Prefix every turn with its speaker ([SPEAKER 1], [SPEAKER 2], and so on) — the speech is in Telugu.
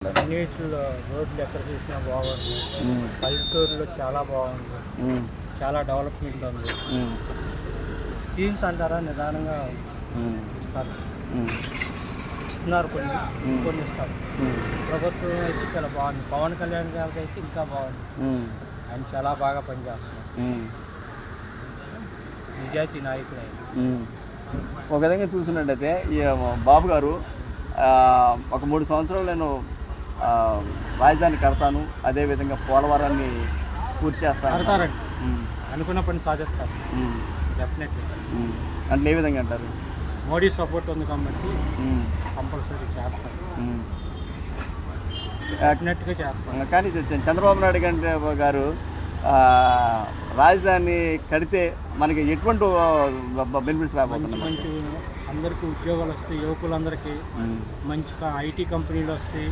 [SPEAKER 1] విలేజ్లో రోడ్లు ఎక్కడ చూసినా బాగుంది. పల్లెటూరులో చాలా బాగుంది. చాలా డెవలప్మెంట్ ఉంది. స్కీమ్స్ అంటారా నిదానంగా ఇస్తారు, ఇస్తున్నారు, కొన్ని ఇస్తారు. ప్రభుత్వం అయితే చాలా బాగుంది. పవన్ కళ్యాణ్ గారికి అయితే ఇంకా బాగుంది. ఆయన చాలా బాగా పనిచేస్తున్నారు. నిజాయితీ నాయకుడు ఆయన.
[SPEAKER 2] ఒక విధంగా చూసినట్టయితే ఈ బాబు గారు ఒక 3 సంవత్సరాలు నేను రాజధాని కడతాను, అదేవిధంగా పోలవరాన్ని పూర్తి చేస్తాను
[SPEAKER 1] కడతారండి. అనుకున్న పని సాధిస్తారు డెఫినెట్లీ.
[SPEAKER 2] అంటే ఏ విధంగా అంటారు?
[SPEAKER 1] మోడీ సపోర్ట్ ఉంది కాబట్టి కంపల్సరీ చేస్తారు, డెఫినెట్గా చేస్తారు.
[SPEAKER 2] కానీ చంద్రబాబు నాయుడు గారు రాజధాని కడితే మనకి ఎటువంటి బెనిఫిట్స్ రాబోతున్నాయి?
[SPEAKER 1] మంచి అందరికీ ఉద్యోగాలు వస్తాయి, యువకులందరికీ మంచి ఐటీ కంపెనీలు వస్తాయి,